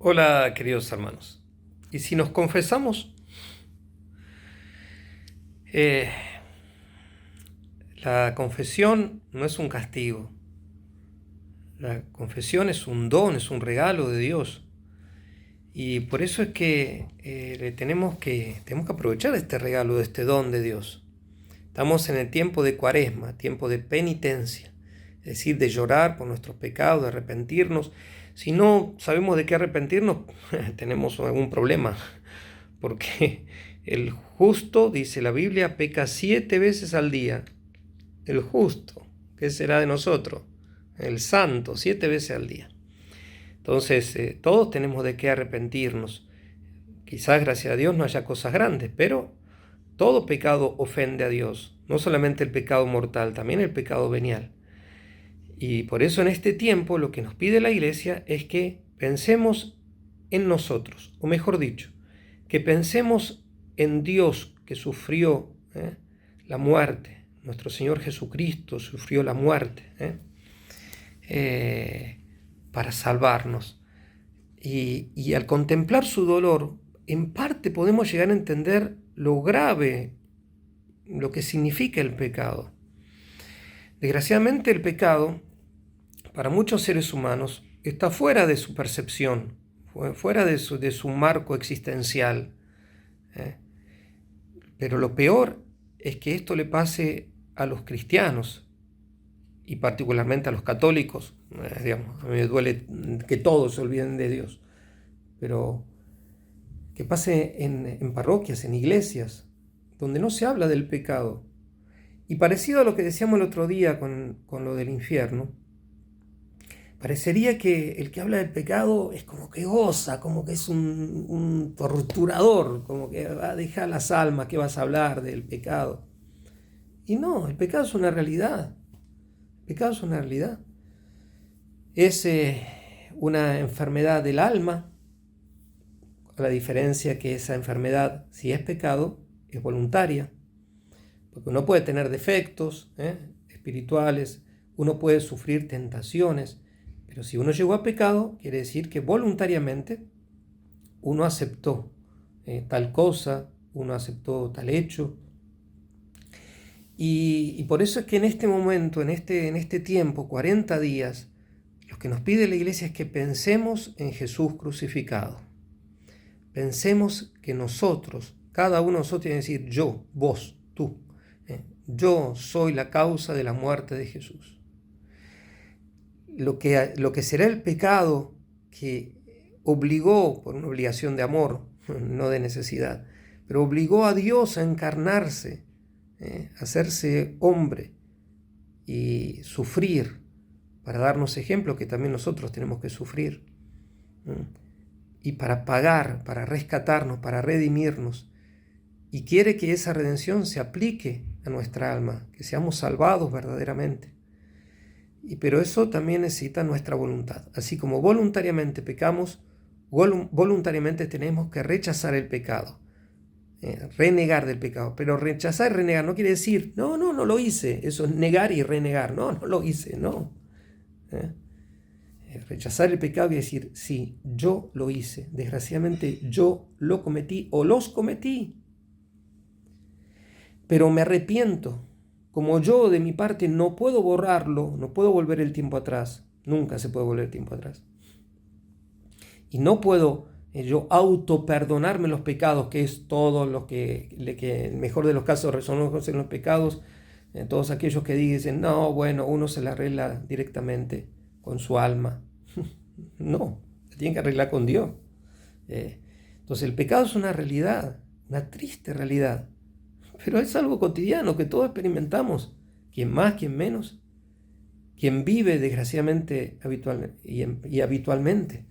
Hola, queridos hermanos. Y si nos confesamos, la confesión no es un castigo. La confesión es un don, es un regalo de Dios. Y por eso es que tenemos que aprovechar este regalo, de este don de Dios. Estamos en el tiempo de Cuaresma, tiempo de penitencia, es decir, de llorar por nuestros pecados, de arrepentirnos. Si no sabemos de qué arrepentirnos, tenemos algún problema, porque el justo, dice la Biblia, peca 7 veces al día. El justo, ¿qué será de nosotros? El santo, 7 veces al día. Entonces, todos tenemos de qué arrepentirnos. Quizás, gracias a Dios, no haya cosas grandes, pero todo pecado ofende a Dios. No solamente el pecado mortal, también el pecado venial. Y por eso en este tiempo lo que nos pide la Iglesia es que pensemos en nosotros, o mejor dicho, que pensemos en Dios que sufrió la muerte. Nuestro Señor Jesucristo sufrió la muerte para salvarnos. Y al contemplar su dolor, en parte podemos llegar a entender lo grave, lo que significa el pecado. Desgraciadamente el pecado, para muchos seres humanos, está fuera de su percepción, fuera de su marco existencial. Pero lo peor es que esto le pase a los cristianos y particularmente a los católicos. A mí me duele que todos se olviden de Dios, pero que pase en parroquias, en iglesias, donde no se habla del pecado. Y parecido a lo que decíamos el otro día con lo del infierno, parecería que el que habla del pecado es como que goza, como que es un torturador, como que va a dejar las almas, que vas a hablar del pecado. Y no, el pecado es una realidad. El pecado es una realidad. Es una enfermedad del alma, a la diferencia que esa enfermedad, si es pecado, es voluntaria. Porque uno puede tener defectos espirituales, uno puede sufrir tentaciones, pero si uno llegó a pecado, quiere decir que voluntariamente uno aceptó tal cosa, uno aceptó tal hecho. Y por eso es que en este momento, en este tiempo, 40 días, lo que nos pide la Iglesia es que pensemos en Jesús crucificado. Pensemos que nosotros, cada uno de nosotros tiene que decir yo, vos, tú. Yo soy la causa de la muerte de Jesús. Lo que será el pecado que obligó, por una obligación de amor, no de necesidad, pero obligó a Dios a encarnarse, a hacerse hombre y sufrir para darnos ejemplo que también nosotros tenemos que sufrir, y para pagar, para rescatarnos, para redimirnos. Y quiere que esa redención se aplique a nuestra alma, que seamos salvados verdaderamente. Pero eso también necesita nuestra voluntad. Así como voluntariamente pecamos, voluntariamente tenemos que rechazar el pecado, renegar del pecado. Pero rechazar y renegar no quiere decir, no lo hice. Eso es negar y renegar. No lo hice, no. Rechazar el pecado quiere decir, sí, yo lo hice. Desgraciadamente yo lo cometí o los cometí. Pero me arrepiento. Como yo de mi parte no puedo borrarlo, no puedo volver el tiempo atrás, nunca se puede volver el tiempo atrás. Y no puedo yo autoperdonarme los pecados, que es todo lo que en el mejor de los casos reconocen los pecados, todos aquellos que dicen, no, bueno, uno se la arregla directamente con su alma. No, se tiene que arreglar con Dios. Entonces el pecado es una realidad, una triste realidad. Pero es algo cotidiano que todos experimentamos, quien más, quien menos, quien vive desgraciadamente habitualmente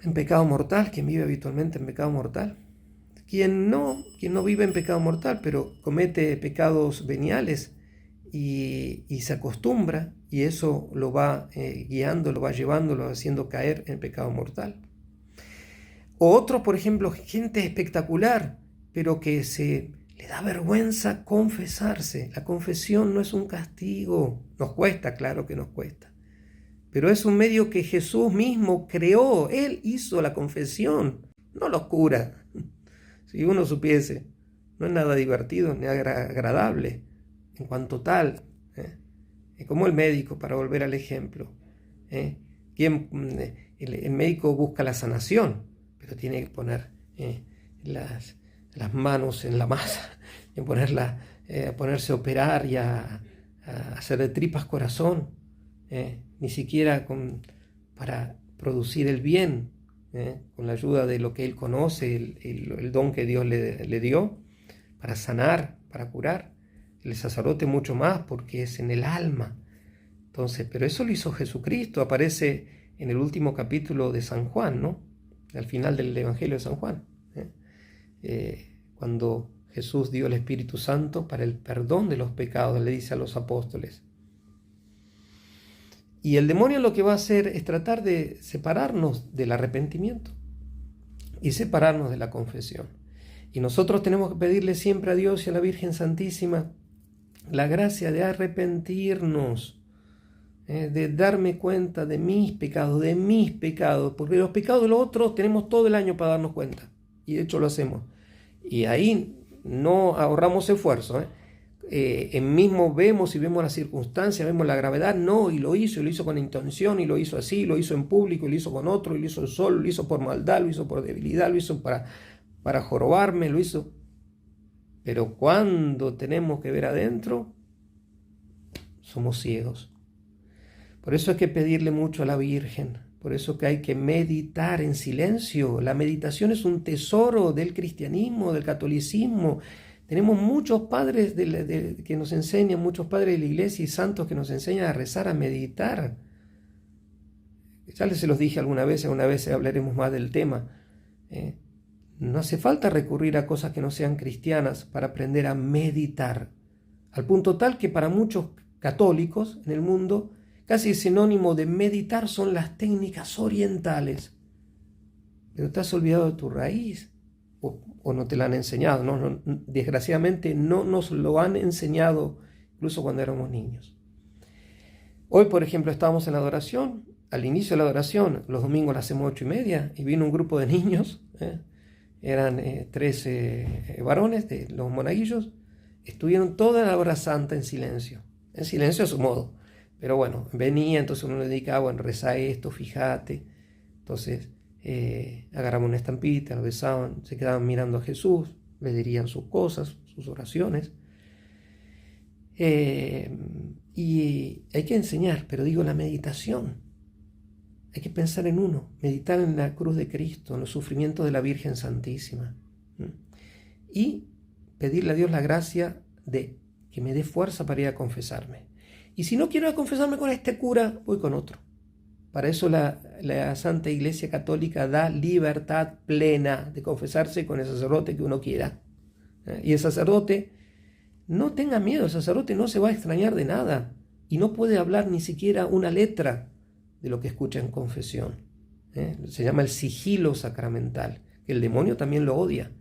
en pecado mortal, quien vive habitualmente en pecado mortal. quien no vive en pecado mortal, pero comete pecados veniales y se acostumbra, y eso lo va guiando, lo va llevando, lo va haciendo caer en pecado mortal. O otros, por ejemplo, gente espectacular, pero que le da vergüenza confesarse. La confesión no es un castigo. Nos cuesta, claro que nos cuesta. Pero es un medio que Jesús mismo creó. Él hizo la confesión, no los curas. Si uno supiese, no es nada divertido ni agradable en cuanto tal. Es como el médico, para volver al ejemplo. El médico busca la sanación, pero tiene que poner las manos en la masa, en ponerse a operar y a hacer de tripas corazón, ni siquiera para producir el bien, con la ayuda de lo que él conoce, el don que Dios le dio, para sanar, para curar. El sacerdote mucho más, porque es en el alma. Entonces, pero eso lo hizo Jesucristo, aparece en el último capítulo de San Juan, ¿no? Al final del Evangelio de San Juan, cuando Jesús dio el Espíritu Santo para el perdón de los pecados, le dice a los apóstoles. Y el demonio lo que va a hacer es tratar de separarnos del arrepentimiento y separarnos de la confesión. Y nosotros tenemos que pedirle siempre a Dios y a la Virgen Santísima la gracia de arrepentirnos, de darme cuenta de mis pecados, porque los pecados de los otros tenemos todo el año para darnos cuenta, y de hecho lo hacemos. Y ahí no ahorramos esfuerzo. Mismo vemos las circunstancias, vemos la gravedad, no, y lo hizo con intención, y lo hizo así, lo hizo en público, y lo hizo con otro, y lo hizo solo, lo hizo por maldad, lo hizo por debilidad, lo hizo para jorobarme, lo hizo. Pero cuando tenemos que ver adentro, somos ciegos. Por eso hay que pedirle mucho a la Virgen, por eso que hay que meditar en silencio. La meditación es un tesoro del cristianismo, del catolicismo. Tenemos muchos padres que nos enseñan, muchos padres de la iglesia y santos que nos enseñan a rezar, a meditar. Ya se los dije alguna vez hablaremos más del tema. No hace falta recurrir a cosas que no sean cristianas para aprender a meditar. Al punto tal que para muchos católicos en el mundo, casi sinónimo de meditar son las técnicas orientales. Pero te has olvidado de tu raíz, o no te la han enseñado. No, desgraciadamente no nos lo han enseñado, incluso cuando éramos niños. Hoy, por ejemplo, estábamos en la adoración. Al inicio de la adoración, los domingos a las 8:30, y vino un grupo de niños, eran 13 varones de los monaguillos, estuvieron toda la hora santa en silencio a su modo. Pero bueno, venía, entonces uno le dedicaba, bueno, reza esto, fíjate. Entonces agarraban una estampita, lo besaban, se quedaban mirando a Jesús, le dirían sus cosas, sus oraciones. Y hay que enseñar, pero digo, la meditación. Hay que pensar en uno, meditar en la cruz de Cristo, en los sufrimientos de la Virgen Santísima. Y pedirle a Dios la gracia de que me dé fuerza para ir a confesarme. Y si no quiero confesarme con este cura, voy con otro. Para eso la Santa Iglesia Católica da libertad plena de confesarse con el sacerdote que uno quiera. Y el sacerdote, no tenga miedo, el sacerdote no se va a extrañar de nada y no puede hablar ni siquiera una letra de lo que escucha en confesión. Se llama el sigilo sacramental, que el demonio también lo odia.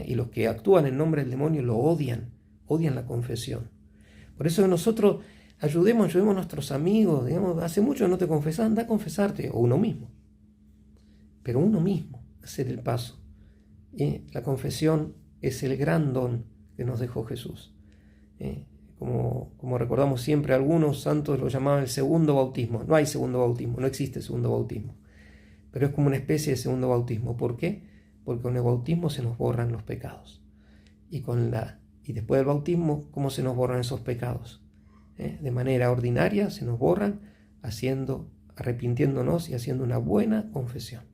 Y los que actúan en nombre del demonio lo odian la confesión. Por eso nosotros ayudemos a nuestros amigos, digamos, hace mucho no te confesás, anda a confesarte, o uno mismo. Pero uno mismo, hacer el paso. La confesión es el gran don que nos dejó Jesús. Como recordamos siempre, algunos santos lo llamaban el segundo bautismo. No hay segundo bautismo, no existe segundo bautismo. Pero es como una especie de segundo bautismo. ¿Por qué? Porque con el bautismo se nos borran los pecados. Y después del bautismo, ¿cómo se nos borran esos pecados? De manera ordinaria se nos borran arrepintiéndonos y haciendo una buena confesión.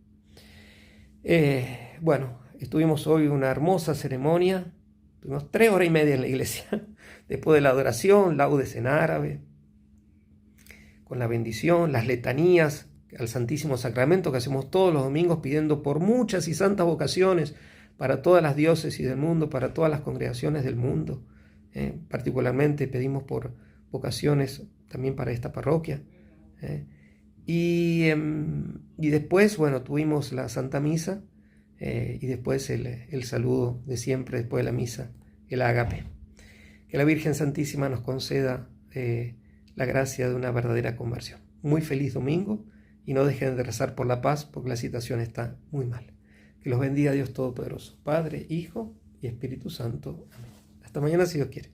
Bueno, estuvimos hoy en una hermosa ceremonia. Tuvimos 3 horas y media en la iglesia. Después de la adoración, laudes en árabe, con la bendición, las letanías al Santísimo Sacramento que hacemos todos los domingos pidiendo por muchas y santas vocaciones, para todas las diócesis del mundo, para todas las congregaciones del mundo. Particularmente pedimos por vocaciones también para esta parroquia. Y después, bueno, tuvimos la Santa Misa y después el saludo de siempre después de la misa, el ágape. Que la Virgen Santísima nos conceda la gracia de una verdadera conversión. Muy feliz domingo y no dejen de rezar por la paz porque la situación está muy mal. Que los bendiga Dios Todopoderoso, Padre, Hijo y Espíritu Santo. Amén. Hasta mañana si Dios quiere.